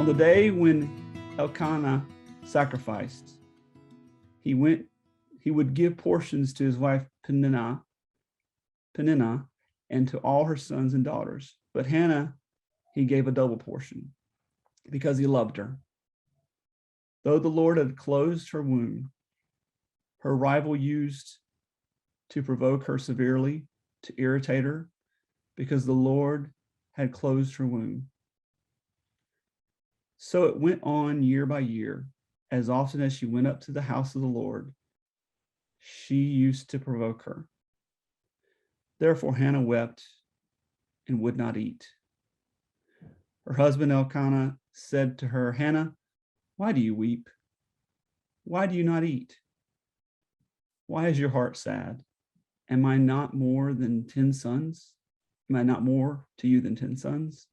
the day when Elkanah sacrificed, he would give portions to his wife Peninnah, and to all her sons and daughters. But Hannah, he gave a double portion because he loved her. Though the Lord had closed her womb, her rival used to provoke her severely, to irritate her, because the Lord had closed her womb. So it went on year by year. As often as she went up to the house of the Lord, she used to provoke her. Therefore Hannah wept and would not eat. Her husband Elkanah said to her, Hannah, why do you weep? Why do you not eat? Why is your heart sad? Am I not more than 10 sons? Am I not more to you than 10 sons?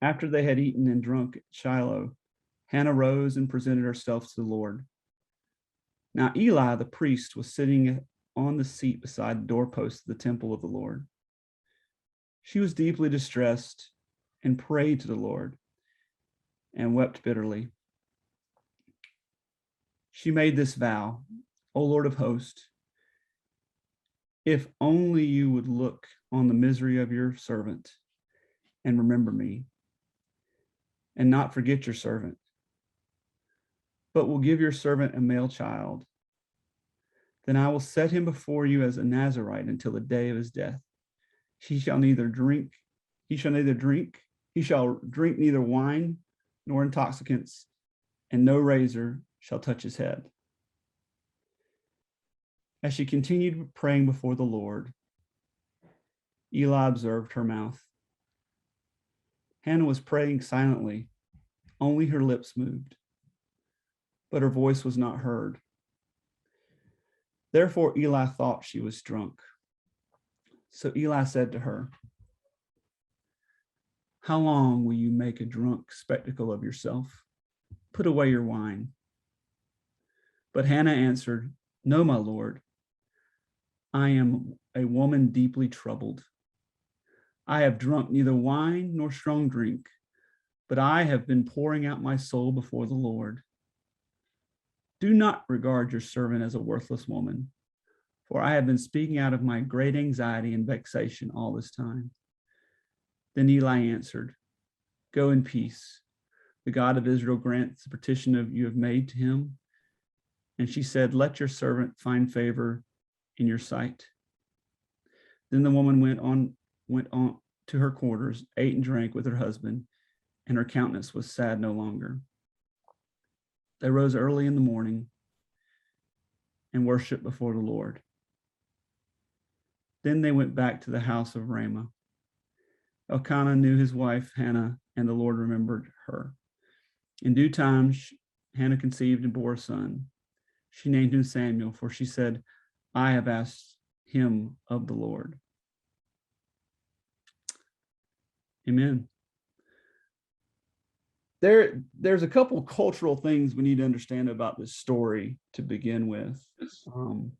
After they had eaten and drunk at Shiloh, Hannah rose and presented herself to the Lord. Now Eli the priest was sitting on the seat beside the doorpost of the temple of the Lord. She was deeply distressed and prayed to the Lord and wept bitterly. She made this vow, O Lord of hosts, if only you would look on the misery of your servant and remember me, and not forget your servant, but will give your servant a male child, then I will set him before you as a Nazirite until the day of his death. He shall drink neither wine nor intoxicants, and no razor shall touch his head. As she continued praying before the Lord, Eli observed her mouth. Hannah was praying silently, only her lips moved, but her voice was not heard. Therefore Eli thought she was drunk. So Eli said to her, how long will you make a drunk spectacle of yourself? Put away your wine. But Hannah answered, no, my Lord, I am a woman deeply troubled. I have drunk neither wine nor strong drink, but I have been pouring out my soul before the Lord. Do not regard your servant as a worthless woman, for I have been speaking out of my great anxiety and vexation all this time. Then Eli answered, go in peace. The God of Israel grants the petition you have made to him. And she said, let your servant find favor in your sight. Then the woman went on to her quarters, ate and drank with her husband, and her countenance was sad no longer. They rose early in the morning and worshiped before the Lord. Then they went back to the house of Ramah. Elkanah knew his wife Hannah, and the Lord remembered her. In due time, Hannah conceived and bore a son. She named him Samuel, for she said, I have asked him of the Lord. Amen. There's a couple cultural things we need to understand about this story to begin with. And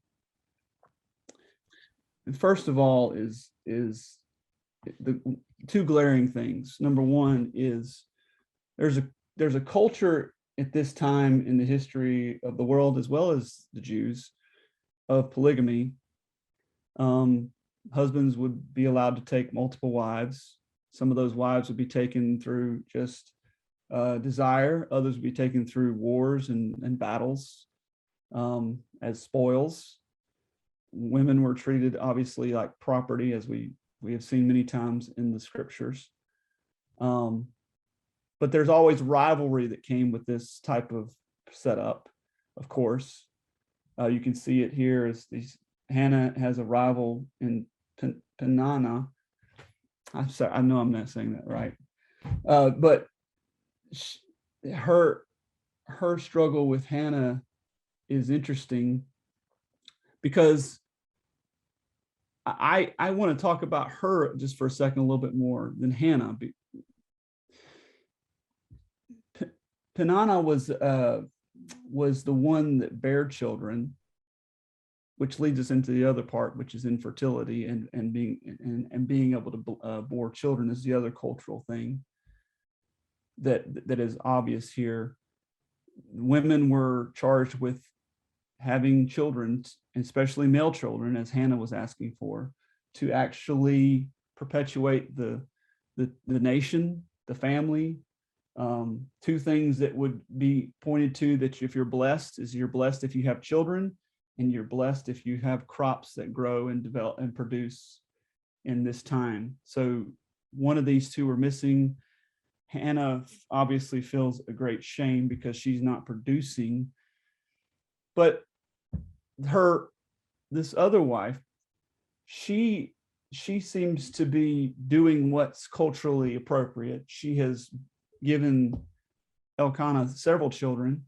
first of all is the two glaring things. Number one is there's a culture at this time in the history of the world, as well as the Jews, of polygamy. Husbands would be allowed to take multiple wives. Some of those wives would be taken through just desire. Others would be taken through wars and battles as spoils. Women were treated obviously like property, as we have seen many times in the scriptures. But there's always rivalry that came with this type of setup, of course. You can see it here as Hannah has a rival in Peninnah. I'm sorry, I know I'm not saying that right. But her struggle with Hannah is interesting because I want to talk about her just for a second, a little bit more than Hannah. Peninnah was the one that bare children, which leads us into the other part, which is infertility and being able to bore children is the other cultural thing. that is obvious here. Women were charged with having children, especially male children, as Hannah was asking for, to actually perpetuate the nation, the family. Two things that would be pointed to that if you're blessed is you're blessed if you have children, and you're blessed if you have crops that grow and develop and produce in this time. So one of these two are missing. Hannah obviously feels a great shame because she's not producing, but this other wife, she seems to be doing what's culturally appropriate. She has given Elkanah several children,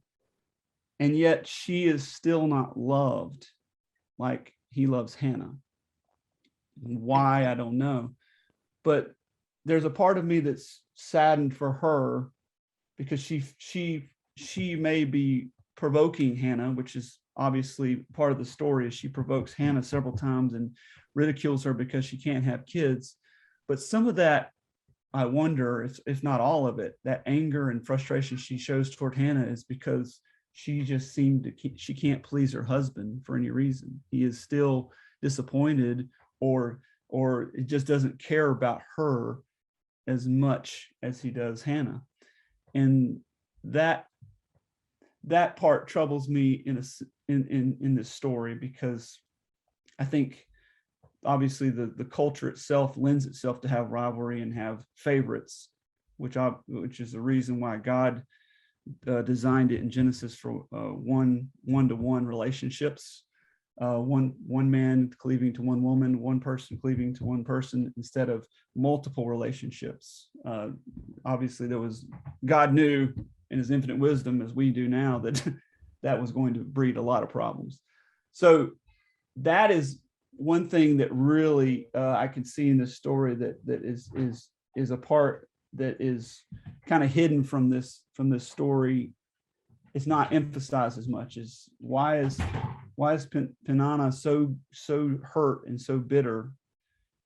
and yet she is still not loved like he loves Hannah. Why, I don't know. But there's a part of me that's saddened for her, because she may be provoking Hannah, which is obviously part of the story, is she provokes Hannah several times and ridicules her because she can't have kids. But some of that, I wonder, if not all of it, that anger and frustration she shows toward Hannah is because she just she can't please her husband for any reason. He is still disappointed, or it just doesn't care about her as much as he does Hannah. And that part troubles me in this story, because I think obviously the culture itself lends itself to have rivalry and have favorites, which is the reason why God designed it in Genesis for one-to-one relationships, one man cleaving to one woman, one person cleaving to one person, instead of multiple relationships. Obviously, God knew in his infinite wisdom, as we do now, that was going to breed a lot of problems. So that is one thing that really I can see in this story that is a part that is kind of hidden from this story. It's not emphasized as much as why is Peninnah so hurt and so bitter?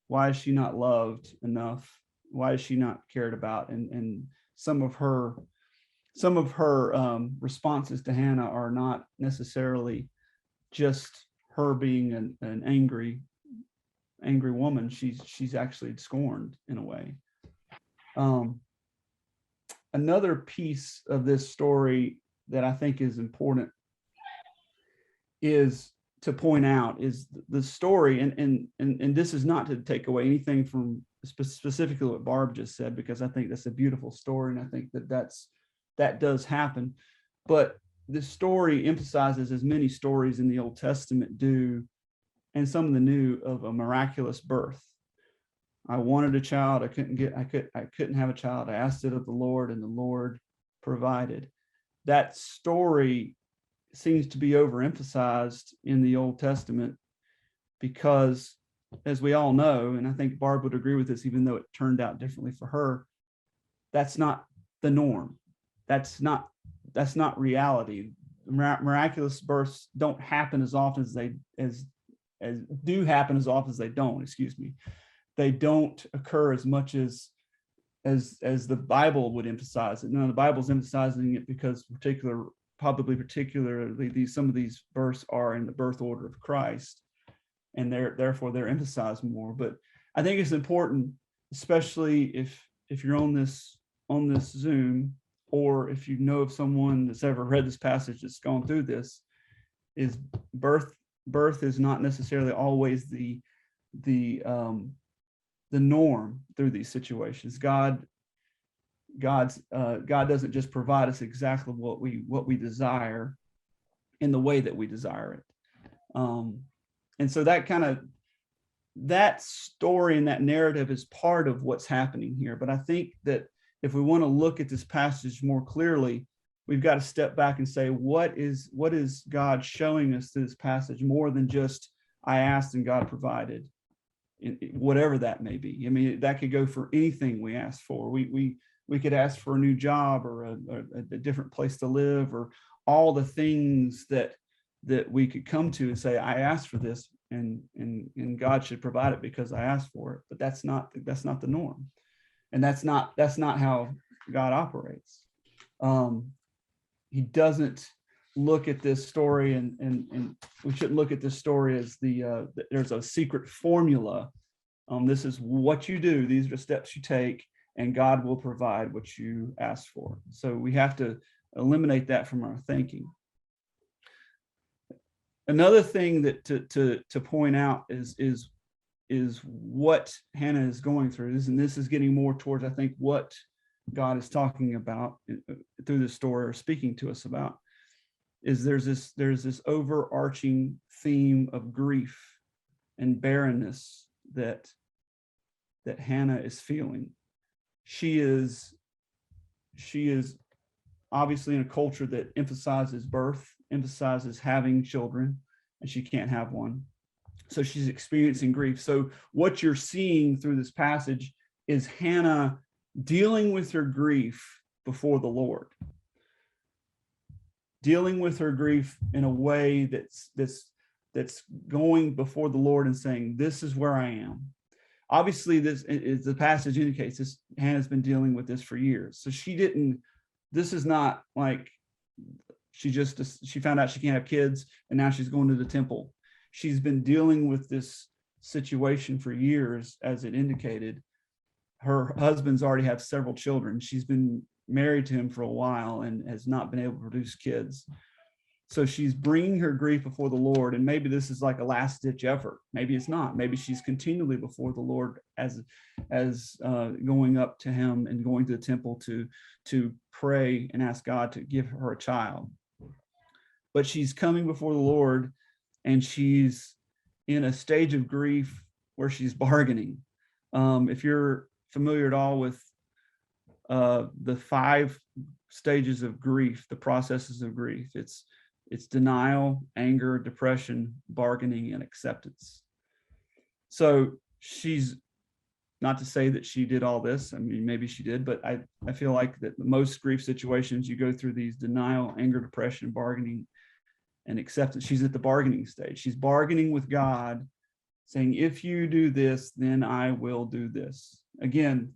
Why is she not loved enough? Why is she not cared about? And some of her responses to Hannah are not necessarily just her being an angry woman. She's actually scorned in a way. Another piece of this story that I think is important is to point out is the story, and this is not to take away anything from specifically what Barb just said, because I think that's a beautiful story, and I think that does happen. But this story emphasizes, as many stories in the Old Testament do, and some of the New, of a miraculous birth. I wanted a child, I couldn't have a child. I asked it of the Lord, and the Lord provided. That story seems to be overemphasized in the Old Testament because, as we all know, and I think Barb would agree with this, even though it turned out differently for her, that's not the norm. That's not reality. Miraculous births don't happen as often as they don't. Excuse me. They don't occur as much as the Bible would emphasize it. Now, the Bible's emphasizing it because particularly some of these births are in the birth order of Christ, and therefore they're emphasized more. But I think it's important, especially if you're on this Zoom, or if you know of someone that's ever read this passage that's gone through this, is birth is not necessarily always the norm through these situations. God doesn't just provide us exactly what we desire in the way that we desire it. And so that story and that narrative is part of what's happening here. But I think that if we want to look at this passage more clearly, we've got to step back and say, what is God showing us through this passage, more than just I asked and God provided, whatever that may be. I mean, that could go for anything we ask for. We could ask for a new job, or a different place to live, or all the things that we could come to and say, I asked for this, and God should provide it because I asked for it. But that's not the norm. And that's not how God operates. He doesn't look at this story, and we shouldn't look at this story as there's a secret formula. This is what you do. These are the steps you take, and God will provide what you ask for. So we have to eliminate that from our thinking. Another thing that to point out is what Hannah is going through. And this is getting more towards, I think, what God is talking about through this story, or speaking to us about, is there's this overarching theme of grief and barrenness that Hannah is feeling. She is obviously in a culture that emphasizes birth, emphasizes having children, and she can't have one. So she's experiencing grief. So what you're seeing through this passage is Hannah dealing with her grief before the Lord, dealing with her grief in a way that's going before the Lord and saying, this is where I am. Obviously, this is, the passage indicates, this Hannah's been dealing with this for years. So this is not like she found out she can't have kids and now she's going to the temple. She's been dealing with this situation for years, as it indicated. Her husband's already had several children. She's been married to him for a while and has not been able to produce kids. So she's bringing her grief before the Lord, and maybe this is like a last-ditch effort. Maybe it's not. Maybe she's continually before the Lord as going up to him and going to the temple to pray and ask God to give her a child. But she's coming before the Lord, and she's in a stage of grief where she's bargaining. If you're familiar at all with the 5 stages of grief, the processes of grief, it's denial, anger, depression, bargaining, and acceptance. So she's, not to say that she did all this. I mean, maybe she did, but I feel like that most grief situations, you go through these denial, anger, depression, bargaining, and acceptance. She's at the bargaining stage. She's bargaining with God, saying, if you do this, then I will do this. Again,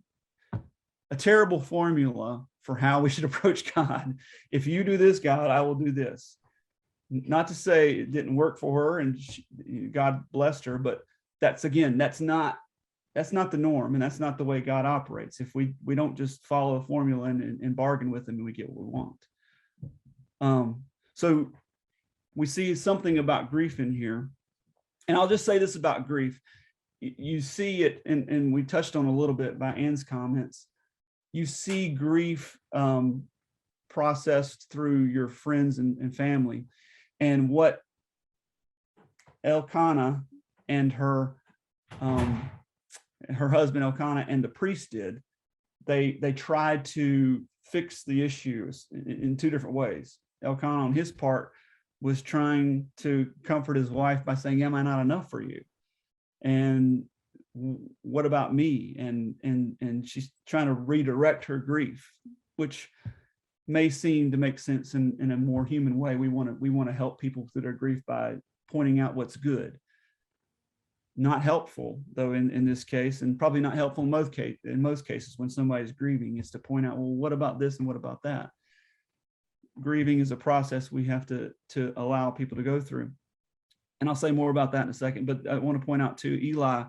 a terrible formula for how we should approach God. If you do this, God, I will do this. Not to say it didn't work for her and God blessed her, but that's not the norm, and that's not the way God operates. If we don't just follow a formula and bargain with him, and we get what we want. So we see something about grief in here. And I'll just say this about grief. You see it, and we touched on a little bit by Ann's comments. You see grief processed through your friends and family. And what Elkanah and her husband Elkanah and the priest did, they tried to fix the issues in 2 different ways. Elkanah, on his part, was trying to comfort his wife by saying, am I not enough for you? And what about me? And she's trying to redirect her grief, which may seem to make sense in a more human way. We want to help people through their grief by pointing out what's good. Not helpful, though, in this case, and probably not helpful in most cases when somebody's grieving, is to point out, well, what about this and what about that? Grieving is a process we have to allow people to go through. And I'll say more about that in a second, but I want to point out too, Eli,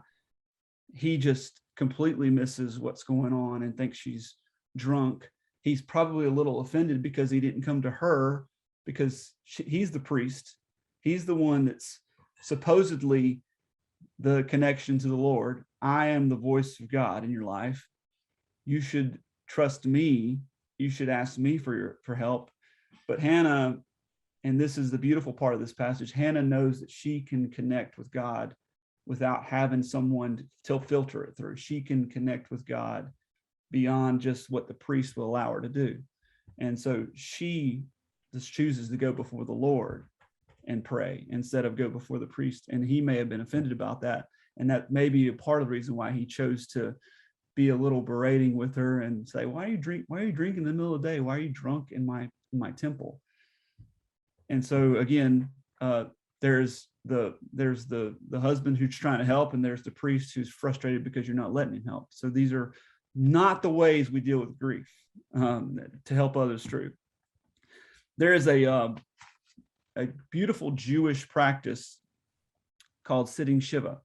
he just completely misses what's going on and thinks she's drunk. He's probably a little offended because he didn't come to her, because he's the priest. He's the one that's supposedly the connection to the Lord. I am the voice of God in your life. You should trust me. You should ask me for help. But Hannah, and this is the beautiful part of this passage, Hannah knows that she can connect with God without having someone to filter it through. She can connect with God beyond just what the priest will allow her to do. And so she just chooses to go before the Lord and pray instead of go before the priest. And he may have been offended about that. And that may be a part of the reason why he chose to be a little berating with her and say, why are you drinking in the middle of the day? Why are you drunk in my temple? And so again, there's the husband who's trying to help, and there's the priest who's frustrated because you're not letting him help. So these are not the ways we deal with grief to help others through. There is a beautiful Jewish practice called sitting Shiva.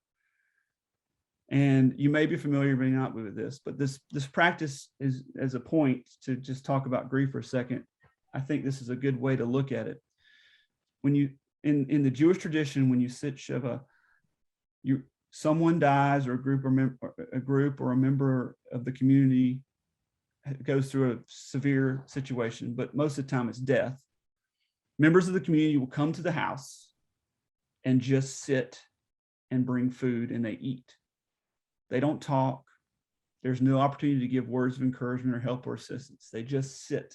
And you may be familiar, may not with this, but this practice is as a point to just talk about grief for a second. I think this is a good way to look at it. When you, in the Jewish tradition, when you sit Shiva, someone dies, or a group or a member of the community goes through a severe situation, but most of the time it's death. Members of the community will come to the house and just sit and bring food, and they eat. They don't talk. There's no opportunity to give words of encouragement or help or assistance. They just sit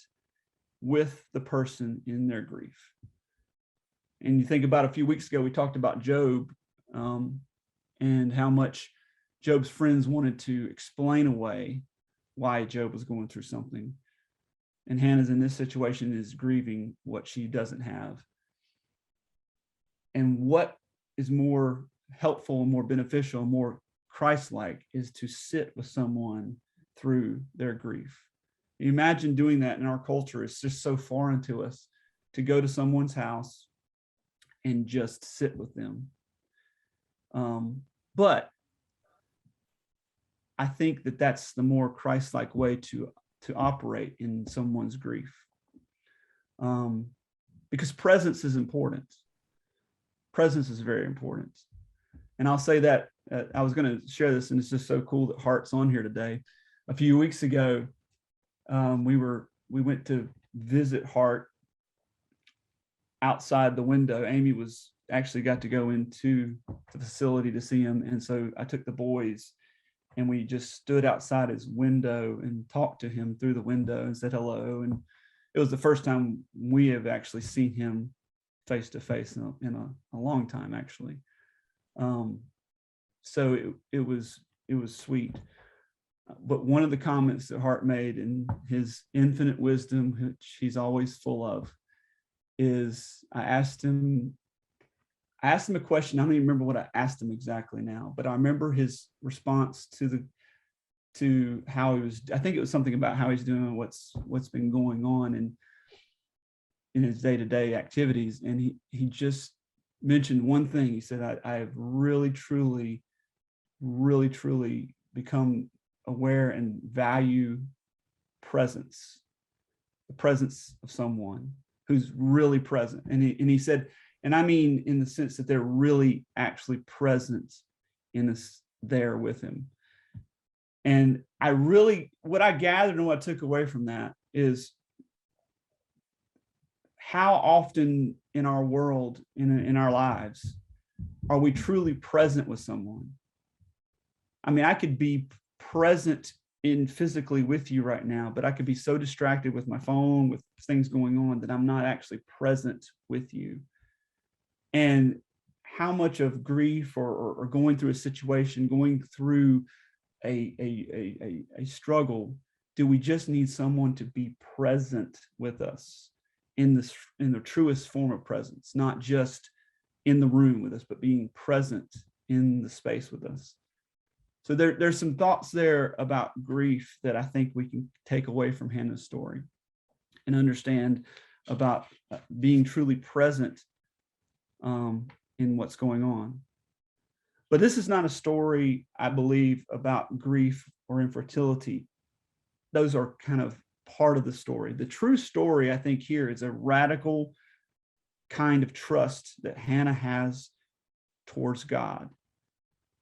with the person in their grief. And you think about a few weeks ago, we talked about Job, and how much Job's friends wanted to explain away why Job was going through something. And Hannah's in this situation, is grieving what she doesn't have. And what is more helpful and more beneficial, more Christ-like, is to sit with someone through their grief. You imagine doing that in our culture. It's just so foreign to us to go to someone's house and just sit with them. But I think that that's the more Christ-like way to operate in someone's grief. Because presence is important. Presence is very important. And I'll say that, I was going to share this, and it's just so cool that Hart's on here today. A few weeks ago, we went to visit Hart outside the window. Amy actually got to go into the facility to see him. And so I took the boys, and we just stood outside his window and talked to him through the window and said hello. And it was the first time we have actually seen him face to face in a long time, actually. So it was sweet. But one of the comments that Hart made, in his infinite wisdom, which he's always full of, is I asked him a question. I don't even remember what I asked him exactly now, but I remember his response to how he was. I think it was something about how he's doing, what's been going on in his day-to-day activities. And he just mentioned one thing. He said, I have really, truly become aware and value presence, the presence of someone who's really present. And he said, and I mean in the sense that they're really actually present there with him. And what I gathered and what I took away from that is how often in our world, in our lives, are we truly present with someone? I mean, I could be present physically with you right now, but I could be so distracted with my phone, with things going on, that I'm not actually present with you. And how much of grief or going through a situation, going through a struggle, do we just need someone to be present with us in the truest form of presence, not just in the room with us, but being present in the space with us. So there's some thoughts there about grief that I think we can take away from Hannah's story and understand about being truly present in what's going on. But this is not a story, I believe, about grief or infertility. Those are kind of part of the story. The true story, I think, here is a radical kind of trust that Hannah has towards God.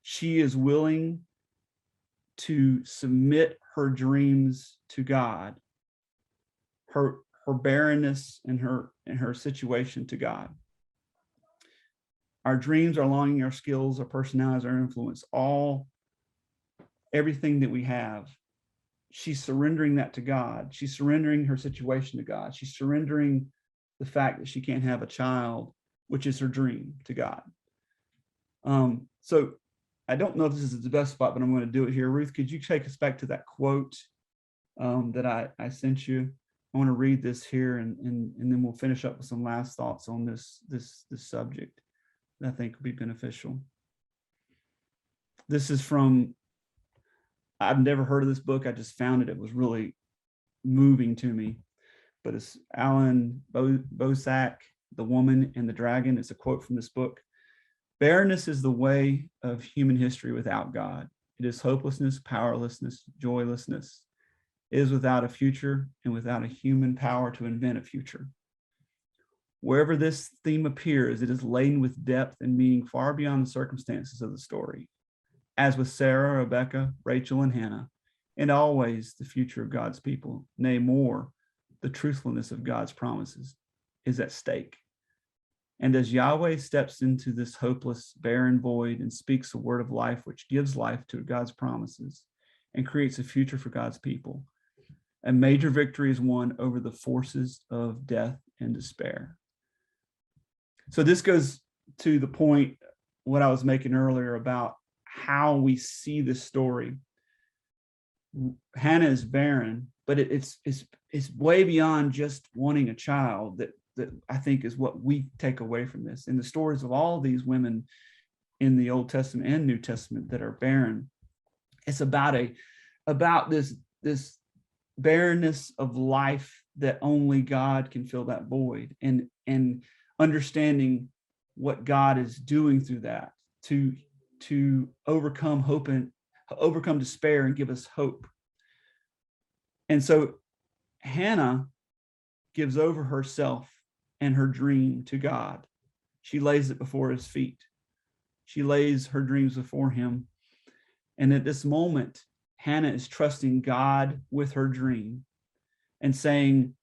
She is willing to submit her dreams to God, her barrenness and her situation to God. Our dreams, our longing, our skills, our personalities, our influence, everything that we have, she's surrendering that to God. She's surrendering her situation to God. She's surrendering the fact that she can't have a child, which is her dream, to God. So I don't know if this is the best spot, but I'm going to do it here. Ruth, could you take us back to that quote that I sent you? I want to read this here, and then we'll finish up with some last thoughts on this subject that I think will be beneficial. This is from I've never heard of this book. I just found it. It was really moving to me. But it's Alan Bosak, The Woman and the Dragon. It's a quote from this book. Barrenness is the way of human history without God. It is hopelessness, powerlessness, joylessness. It is without a future and without a human power to invent a future. Wherever this theme appears, it is laden with depth and meaning far beyond the circumstances of the story. As with Sarah, Rebecca, Rachel, and Hannah, and always the future of God's people, nay more, the truthfulness of God's promises is at stake. And as Yahweh steps into this hopeless, barren void and speaks a word of life, which gives life to God's promises and creates a future for God's people, a major victory is won over the forces of death and despair. So this goes to the point, what I was making earlier about how we see this story. Hannah is barren, but it's way beyond just wanting a child that I think is what we take away from this. In the stories of all these women in the Old Testament and New Testament that are barren, it's about this barrenness of life that only God can fill that void, and understanding what God is doing through that to overcome hope and overcome despair and give us hope. And so Hannah gives over herself and her dream to God. She lays it before his feet. She lays her dreams before him. And at this moment, Hannah is trusting God with her dream and saying,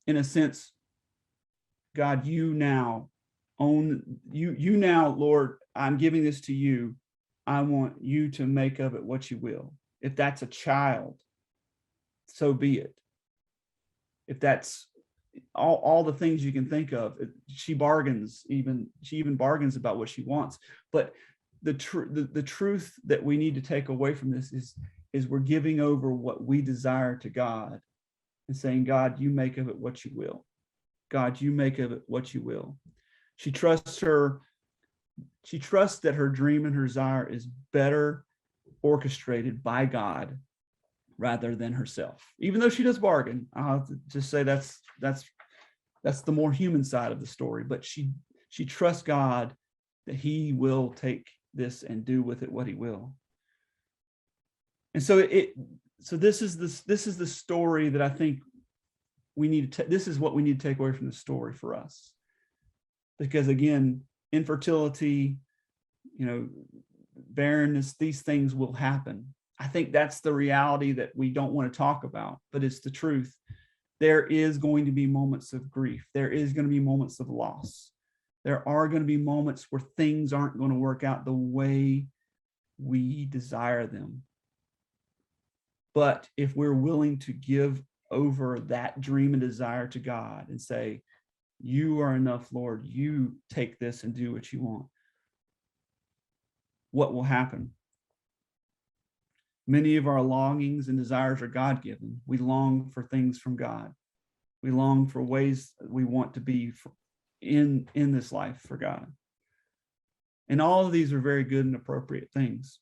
in a sense, God, you now, Lord, I'm giving this to you. I want you to make of it what you will. If that's a child, so be it. If that's all the things you can think of, she even bargains about what she wants. But the truth that we need to take away from this is we're giving over what we desire to God and saying, God, you make of it what you will. God, you make of it what you will. She trusts that her dream and her desire is better orchestrated by God rather than herself. Even though she does bargain, I'll have to just say that's the more human side of the story. But she trusts God that he will take this and do with it what he will. And so this is the story that I think we need to. This is what we need to take away from the story for us, because again, infertility, barrenness, these things will happen. I think that's the reality that we don't want to talk about, but it's the truth. There is going to be moments of grief. There is going to be moments of loss. There are going to be moments where things aren't going to work out the way we desire them. But if we're willing to give over that dream and desire to God and say, you are enough, Lord, you take this and do what you want, what will happen? Many of our longings and desires are God-given. We long for things from God. We long for ways we want to be in this life for God. And all of these are very good and appropriate things.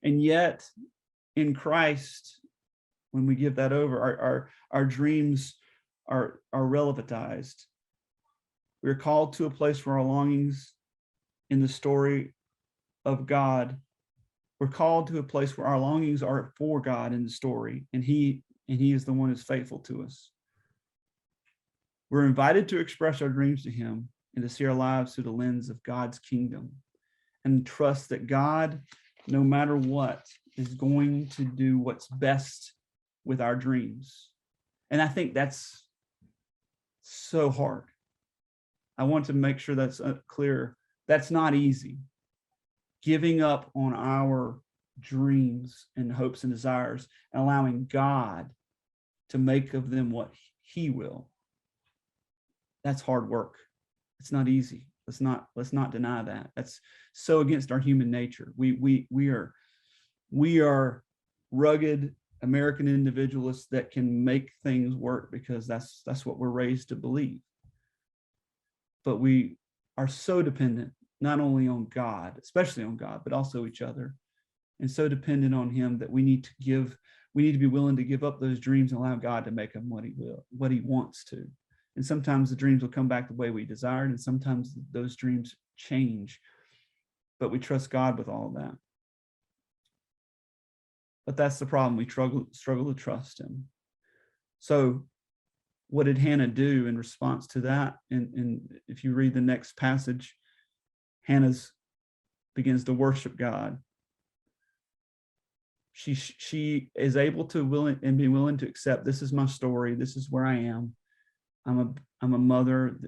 And yet, in Christ, when we give that over, our dreams are relevantized. We're called to a place where our longings in the story of God, we're called to a place where our longings are for God in the story, and he is the one who's faithful to us. We're invited to express our dreams to him and to see our lives through the lens of God's kingdom, and trust that God, no matter what, is going to do what's best with our dreams. And I think that's so hard. I want to make sure that's clear. That's not easy. Giving up on our dreams and hopes and desires and allowing God to make of them what he will. That's hard work. It's not easy. Let's not deny that. That's so against our human nature. We are rugged American individualists that can make things work because that's what we're raised to believe. But we are so dependent not only on God, especially on God, but also each other. and so dependent on him that we need to be willing to give up those dreams and allow God to make them what he wants to. And sometimes the dreams will come back the way we desired, and sometimes those dreams change, but we trust God with all of that. But that's the problem. We struggle to trust him. So what did Hannah do in response to that? And if you read the next passage, Hannah begins to worship God. She is able to be willing to accept, this is my story. This is where I am. I'm a mother.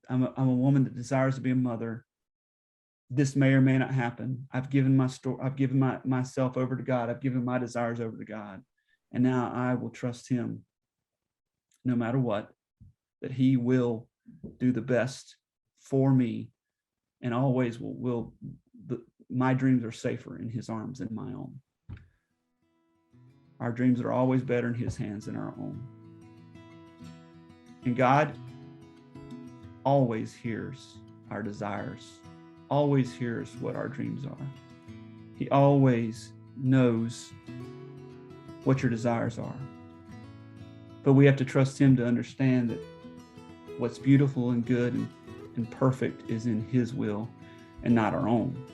I'm a woman that desires to be a mother. This may or may not happen. I've given myself over to God. I've given my desires over to God. And now I will trust him no matter what, that he will do the best for me, and always my dreams are safer in his arms than my own. Our dreams are always better in his hands than our own. And God always hears our desires, always hears what our dreams are. He always knows what your desires are. But we have to trust him to understand that what's beautiful and good and perfect is in his will and not our own.